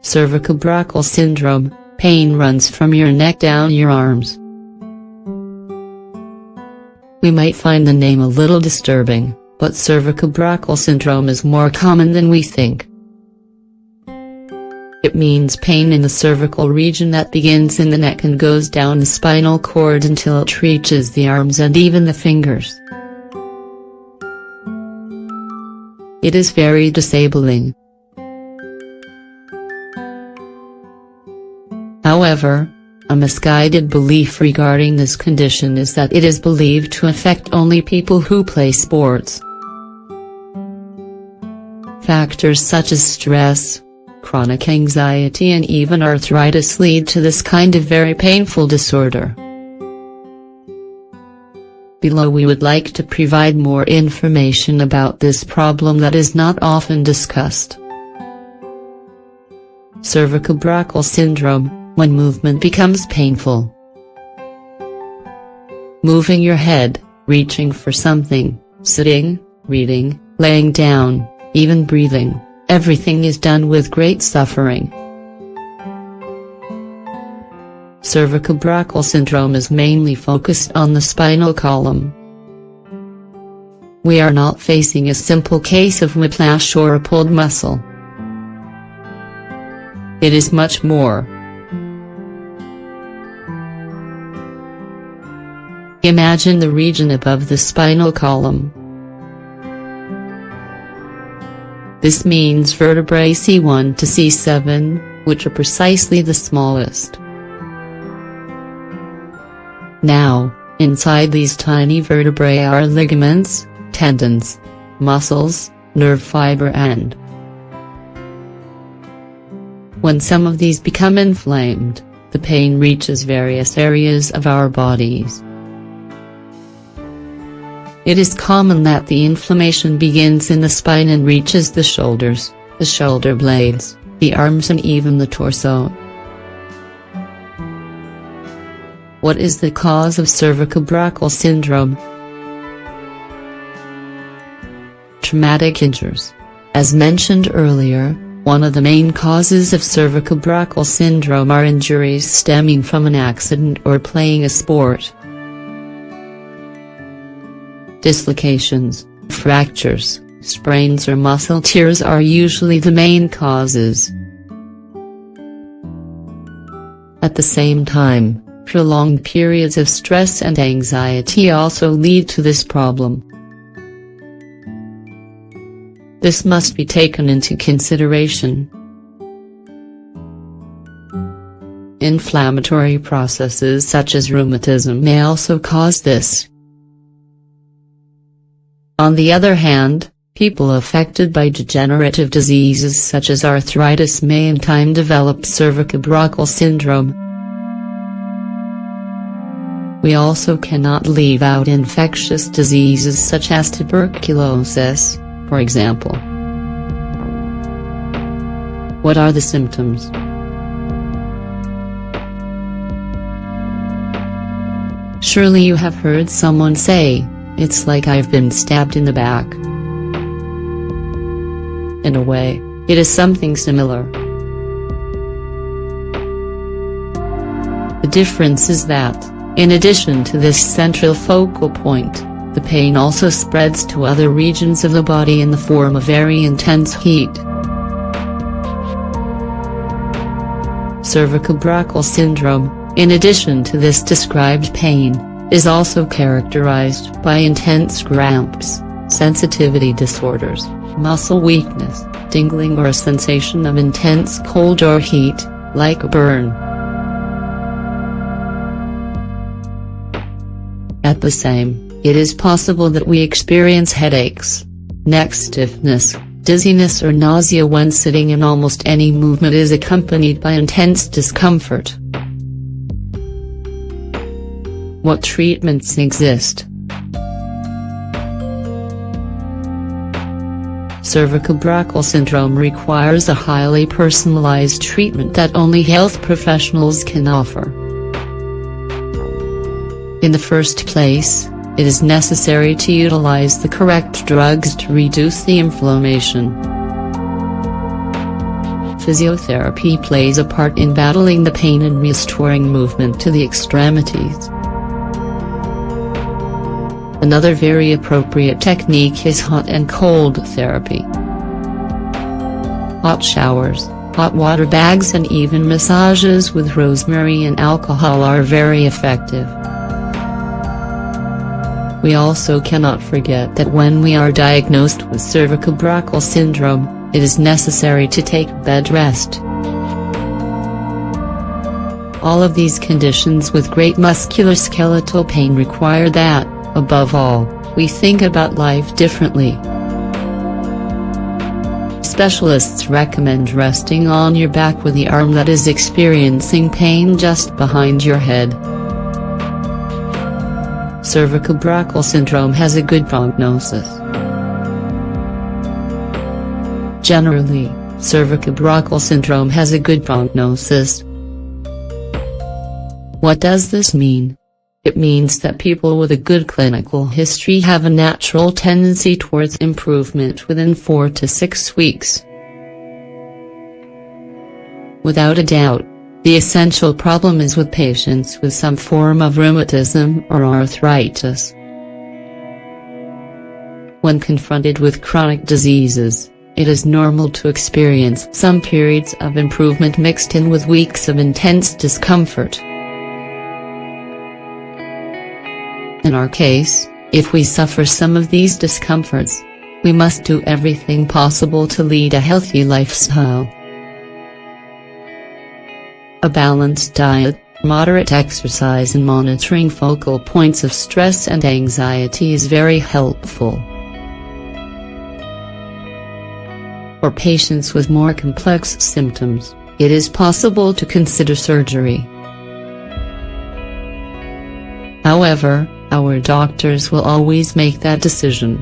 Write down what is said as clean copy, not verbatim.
Cervicobrachial syndrome, pain runs from your neck down your arms. We might find the name a little disturbing, but cervicobrachial syndrome is more common than we think. It means pain in the cervical region that begins in the neck and goes down the spinal cord until it reaches the arms and even the fingers. It is very disabling. However, a misguided belief regarding this condition is that it is believed to affect only people who play sports. Factors such as stress, chronic anxiety and even arthritis lead to this kind of very painful disorder. Below we would like to provide more information about this problem that is not often discussed. Cervicobrachial syndrome, when movement becomes painful. Moving your head, reaching for something, sitting, reading, laying down, even breathing, everything is done with great suffering. Cervicobrachial syndrome is mainly focused on the spinal column. We are not facing a simple case of whiplash or a pulled muscle. It is much more. Imagine the region above the spinal column. This means vertebrae C1 to C7, which are precisely the smallest. Now, inside these tiny vertebrae are ligaments, tendons, muscles, nerve fiber and when some of these become inflamed, the pain reaches various areas of our bodies. It is common that the inflammation begins in the spine and reaches the shoulders, the shoulder blades, the arms and even the torso. What is the cause of cervicobrachial syndrome? Traumatic injuries. As mentioned earlier, one of the main causes of cervicobrachial syndrome are injuries stemming from an accident or playing a sport. Dislocations, fractures, sprains or muscle tears are usually the main causes. At the same time, prolonged periods of stress and anxiety also lead to this problem. This must be taken into consideration. Inflammatory processes such as rheumatism may also cause this. On the other hand, people affected by degenerative diseases such as arthritis may in time develop cervicobrachial syndrome. We also cannot leave out infectious diseases such as tuberculosis, for example. What are the symptoms? Surely you have heard someone say, "It's like I've been stabbed in the back." In a way, it is something similar. The difference is that, in addition to this central focal point, the pain also spreads to other regions of the body in the form of very intense heat. Cervicobrachial syndrome, in addition to this described pain, is also characterized by intense cramps, sensitivity disorders, muscle weakness, tingling or a sensation of intense cold or heat, like a burn. At the same, it is possible that we experience headaches, neck stiffness, dizziness or nausea when sitting, and almost any movement is accompanied by intense discomfort. What treatments exist? Cervicobrachial syndrome requires a highly personalized treatment that only health professionals can offer. In the first place, it is necessary to utilize the correct drugs to reduce the inflammation. Physiotherapy plays a part in battling the pain and restoring movement to the extremities. Another very appropriate technique is hot and cold therapy. Hot showers, hot water bags and even massages with rosemary and alcohol are very effective. We also cannot forget that when we are diagnosed with cervicobrachial syndrome, it is necessary to take bed rest. All of these conditions with great musculoskeletal pain require that, above all, we think about life differently. Specialists recommend resting on your back with the arm that is experiencing pain just behind your head. Cervicobrachial syndrome has a good prognosis. Generally, cervicobrachial syndrome has a good prognosis. What does this mean? It means that people with a good clinical history have a natural tendency towards improvement within 4 to 6 weeks. Without a doubt, the essential problem is with patients with some form of rheumatism or arthritis. When confronted with chronic diseases, it is normal to experience some periods of improvement mixed in with weeks of intense discomfort. In our case, if we suffer some of these discomforts, we must do everything possible to lead a healthy lifestyle. A balanced diet, moderate exercise and monitoring focal points of stress and anxiety is very helpful. For patients with more complex symptoms, it is possible to consider surgery. However, our doctors will always make that decision.